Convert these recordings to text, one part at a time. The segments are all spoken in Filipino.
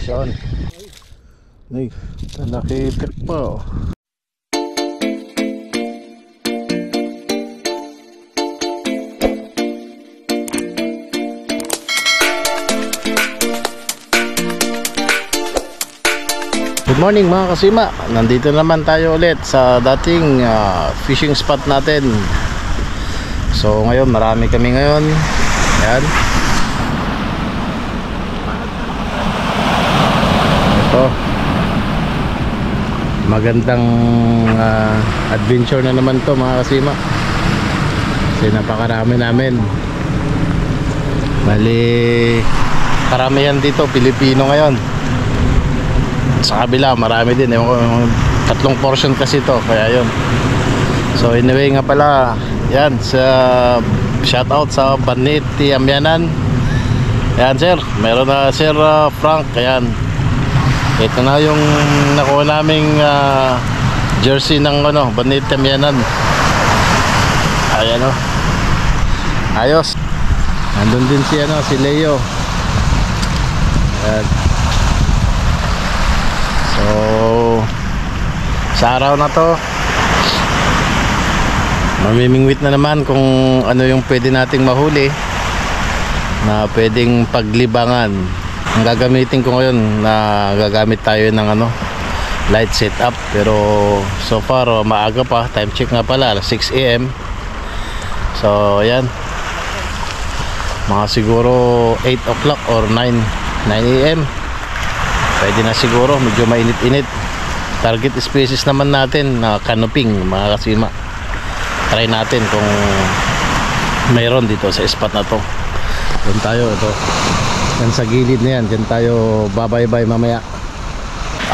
fish on. Ay, nakitik pa. Good morning mga kasima. Nandito naman tayo ulit sa dating fishing spot natin. So ngayon marami kami ngayon. Ayan. Ito. Magandang adventure na naman to mga kasima. Kasi napakarami namin. Bali karamihan dito Pilipino ngayon. Sa kabila marami din, tatlong portion kasi to, kaya yun. So anyway nga pala, yan, sa shout out sa Banit Amyanan. Yan sir, meron na sir Frank. Ayan, ito na yung nakuha naming jersey ng Banit Amyanan. Ayan o, ayos. Nandun din si Leo. Ayan. So sa araw na to mamimingwit na naman kung ano yung pwede nating mahuli na pwedeng paglibangan. Ang gagamitin ko ngayon, na gagamit tayo ng light setup, pero so far maaga pa. Time check nga pala 6 AM. So ayan, mga siguro 8 o'clock or 9 AM pwede na siguro, medyo mainit-init. Target species naman natin na canoping mga kasima. Try natin kung mayroon dito sa spot na to. Doon tayo, ito yan sa gilid na yan, dyan tayo babay-bye mamaya.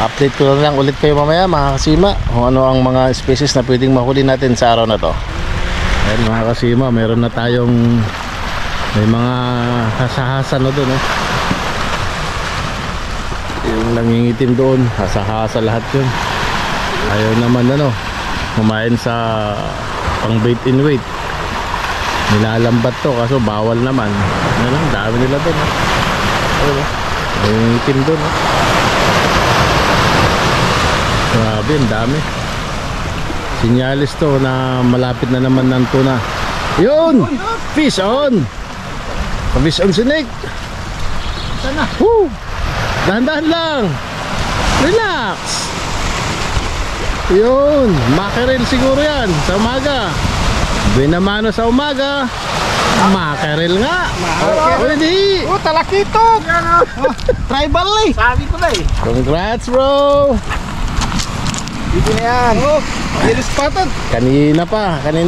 Update ko lang ulit kayo mamaya mga kasima kung ano ang mga species na pwedeng mahuli natin sa araw na to. Ayan mga kasima, mayroon na tayong may mga hasa-hasa na doon yung nangingitim doon, hasa-hasa lahat yun. Ayaw naman kumain sa pang bait in weight. Nilalambat to kaso bawal naman. Dami nila doon. Nangingitim doon. Grabe, ang dami. Sinyalis to na malapit na naman ng tuna. Yun! Fish on! Fish on si Nick. Sana. Woo! Dahan-dahan lang. Relax. Yun, mackerel siguro yan sa umaga. Binamano sa umaga. Mackerel nga. Pwede. Talakito. Tribal eh. Sabi ko na eh. Congrats bro. Dito na yan. Yellow spotted. Kanina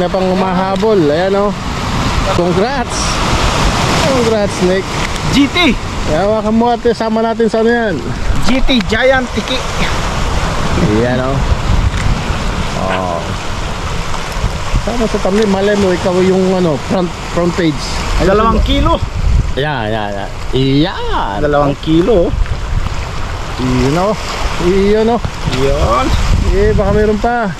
pang umahabol. Ayan Congrats. Congrats Nick. GT. Hawakan mo at sama natin sa yan. GT Giant Tiki. Yan sama sa thumbnail, malay mo ikaw yung front page. 2 kilo. Yan. 2 kilo. Yun. Baka mayroon pa.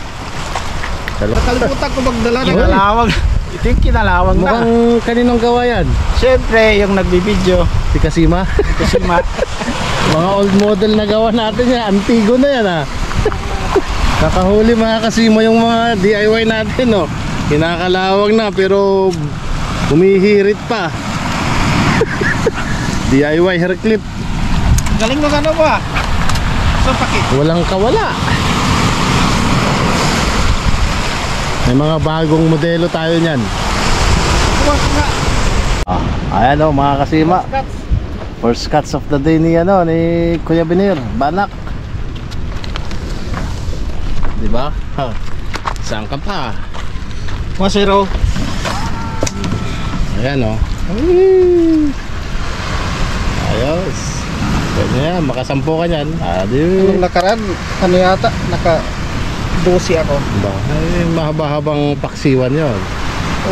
Nakalimutan ko magdala ng kinalawag. Ito yung kinalawag na. Mukhang kaninong gawa yan? Siyempre yung nagbibideo, si Kasima. Mga old model na gawa natin yan. Antigo na yan Kakahuli mga Kasima yung mga DIY natin Kinakalawag na pero humihirit pa. DIY hair clip. Galing ng ba? So pakit. Walang kawala. May mga bagong modelo tayo niyan. Ayan mga Kasima. First cuts of the day ni Kuya Binir, Banak. Diba? Saan ka pa? 1-0. Ayan ayos. Pwede yan, makasampo ka nyan. Nung nakaraan, yata, naka-12 ako. Ay, mahaba-habang paksiwan yun.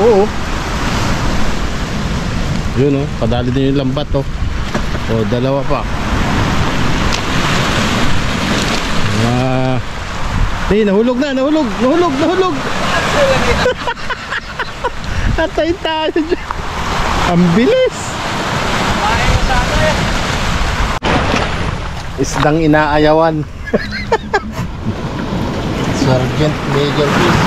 Oo. Yun kadali din yung lambat dalawa pa. Nahulog na. Atay tayo dyan. Ang bilis. Isdang inaayawan. Sergeant Major Peace.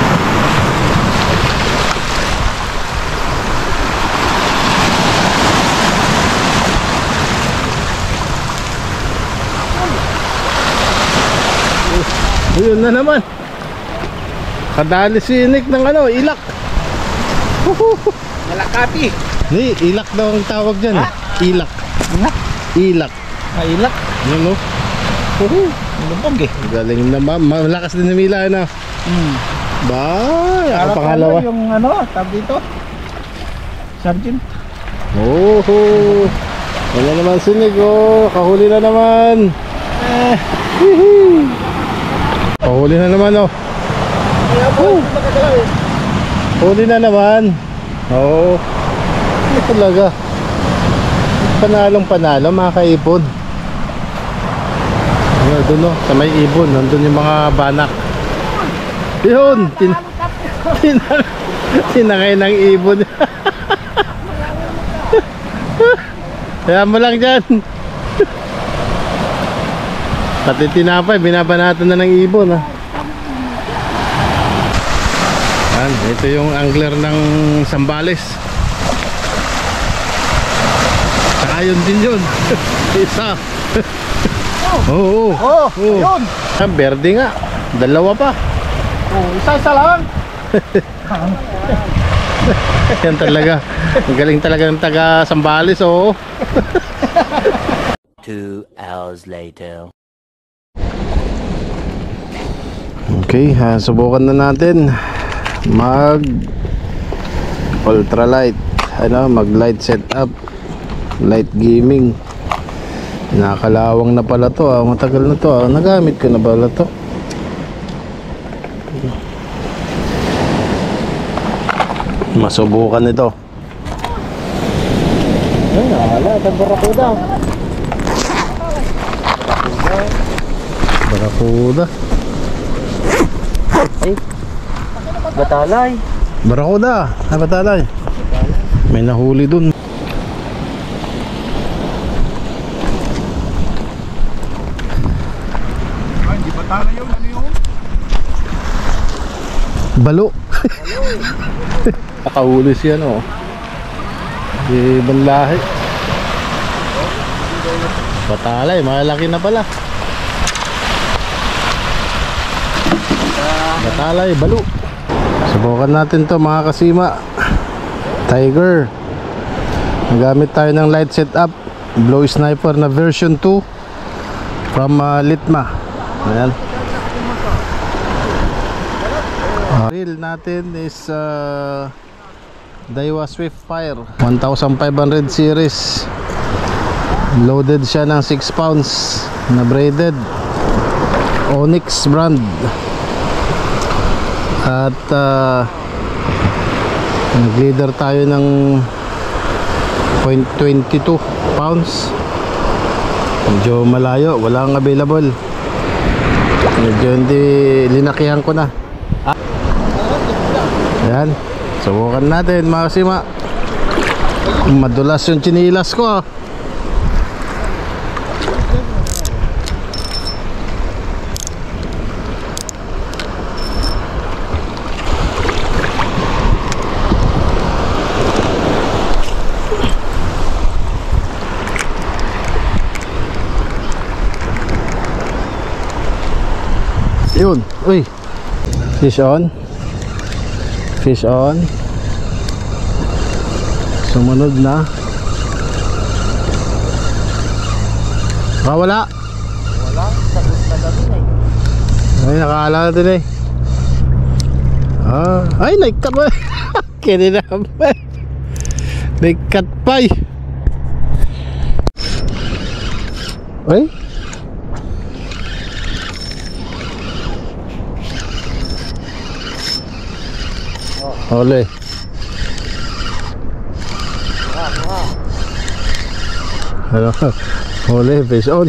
Yun na naman. Kadali sinik ng ano, ilak. Malakati. Ni, ilak daw ang tawag dyan eh. Ilak. Ilak? Ilak. Ilak. Yun no? Lubog eh. Galing naman. Malakas din namila na. Ba, ang pangalawa. Yung ano, tab dito. Sergeant. Oh, wala naman sinig oh. Kahuli na naman. Kahuli na naman oh. Huli na naman. Oo. Ito talaga. Panalong panalo mga kaipon. Ayun, doon oh, sa may ibon. Nandun yung mga banak. Yun. Tinangay ng ibon. Kaya mo lang dyan. Pati tinapay, binabanatan na ng ibon ha. Yan, ito yung angler ng Sambales. Saka yun din yun. Isa. Oo. Oh, yun. Berde nga. Dalawa pa. Oh, isa-isa lang. Yan talaga. Ang galing talaga ng taga Sambales, oo. 2 hours later. Okay, subukan na natin mag ultralight, ano, mag light setup, light gaming. Nakakalawang na pala to, matagal na to, nagamit ko na pala to. Masubukan ito. Ay, wala, barakuda. Barakuda. Ay, batalay. Barakuda, batalay. May nahuli dun. Ay, di batalay yun. Ano yun? Balo. Nakahuli siya no. Di banlahi. Batalay, malaki na pala. Batalay, balo. Subukan natin to mga kasima. Tiger. Nagamit tayo ng light setup, Blow Sniper na version 2 from Litma. Ayan. Reel natin is Daiwa Swiftfire 1500 series. Loaded siya ng 6 pounds na braided Onyx brand. At nag-leader tayo ng 0.22 pounds. Medyo malayo, walang available. Medyo hindi, linakihan ko na. Ayan, subukan natin mga kasima. Madulas yung chinilas ko. Yun, uy. Fish on. Fish on. Sumunod na. Wala. Wala, sagot na natin eh. Ay, nakaala natin eh. Ay, nagkat pa. Kininampay. Nagkat pa eh. Ay. Ole. Ano? Ole, fish on.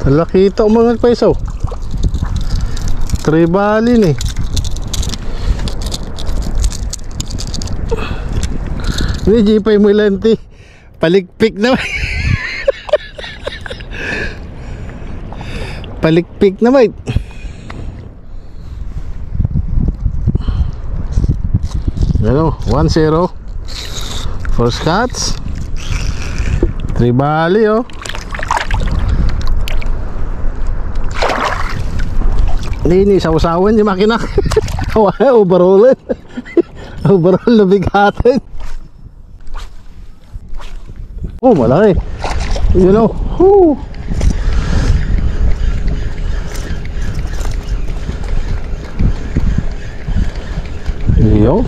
Talakita umangat pa isaw. Tribalin eh. Hindi, G5 mo ilanti. Palikpik naman. Palikpik naman. Ano, 1-0. First cuts. Tribali, oh. Ini sausawan yung makina. Overall. Overall na bigatin. Oh, malaki. You know. Whoo. Yo.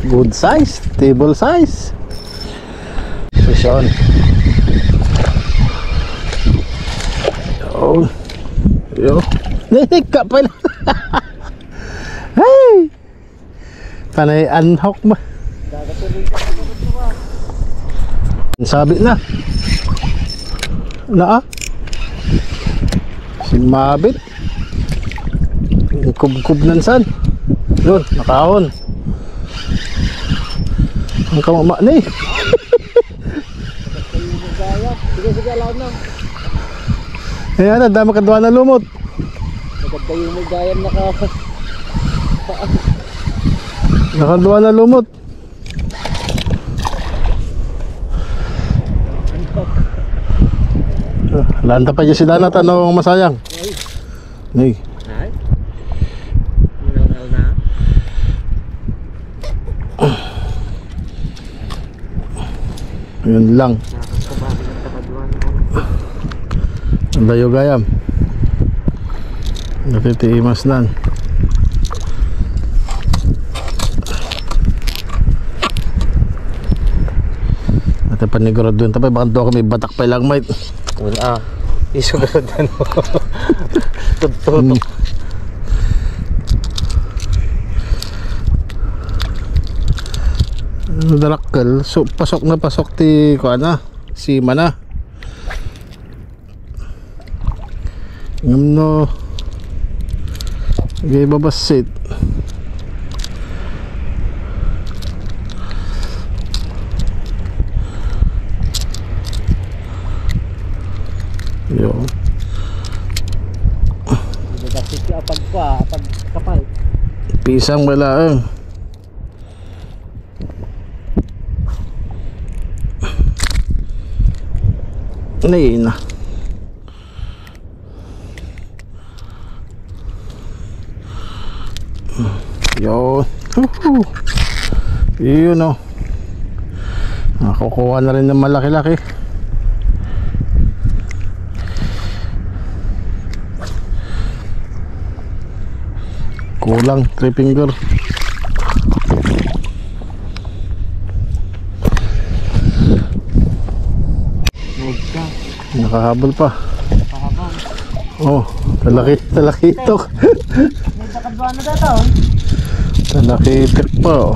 Good size, table size. Position. Yo. Yo. Ninik ka pala. Hey. Panay unhook ba? Sabi na. Na. Simabit. Kub-kub nan san. Yun, nakahon. Ang kamama na eh. Sige, alam na. Ayan na, dami kadwa na lumot. Maganda yung may gayam Nakadwa na lumot. Lanta pa dyan si Dana, tanong masayang. Ay. Ay? Unal na? Yun lang. Ang layo gayam. Natitiimas nan. At panigurad doon tapay baka doon kami batak pa lang mate. Wala. Isugod ano. Tututok. Darakkel, so pasok na pasok ti ko ana, sima na. Ngam no. Gay babasit. Yo. Babasit siya pagkapal. Pisang balaang. Nay na. Yo. Yun o. Nakukuha na rin ng malaki-laki. Kulang 3 finger. Nakahabol pa. Oh, talakitok. May nakadwa na dito. Talakitok pa oh.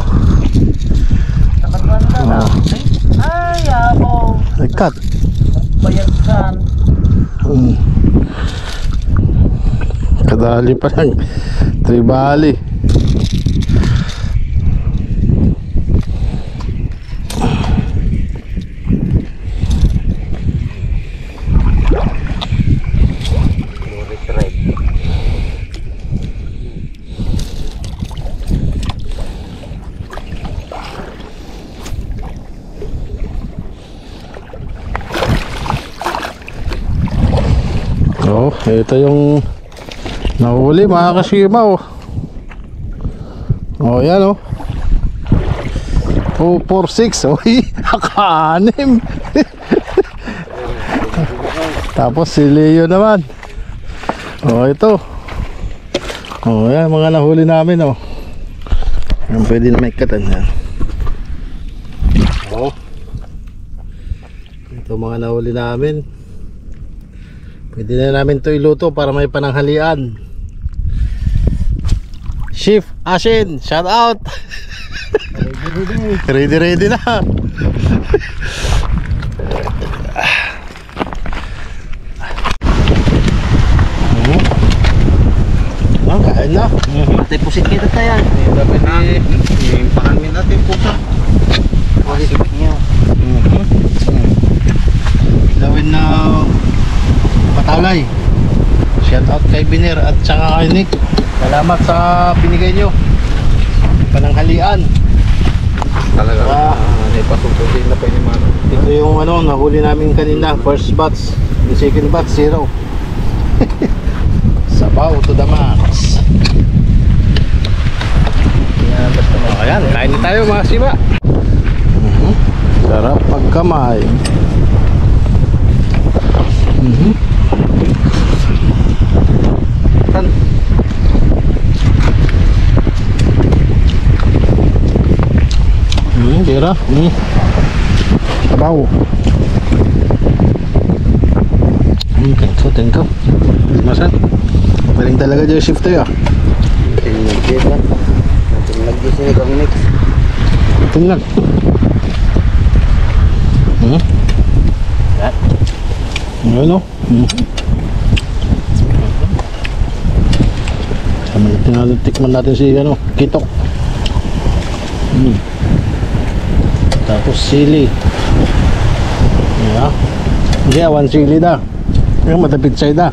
Nakadwa na dito. Ay, abo. Ikat. Bayagkan. Kadali pa lang. Tribali. Oh, ito yung nahuli mga kasimaw. Oh, yan oh. 246. Uy, naka-anim. Tapos si Leo naman. Oh, ito. Oh, yan mga nahuli namin oh. Yan, pwede na may katan yan. Oh. Ito mga nahuli namin. Pwede na namin ito iluto para may pananghalian. Chef Asin, shout out. Ready na. Kain na. Pati pusit kita tayo. Dapat ni pakanmin natin pusa. Biner at saka kay Nick. Salamat sa binigay nyo. Pananghalian. Talaga. Ipasuputin na pa yung mga. Ito yung ano, nahuli namin kanina. First batch. Yung second batch, 0. Sabaw to the max. Ayan, kain na tayo mga siba. Sarap pagkamay. Tira. Sabaw. Thank you. Masan? Paling talaga dyan shift tayo. Tinagdit lang. Tinagdit sila kang mix. Tinag. Ano? Tikman natin si ano, kitok. Tapos sili. Yeah. Hindi, one sili da. Yung matapit sa'yo da.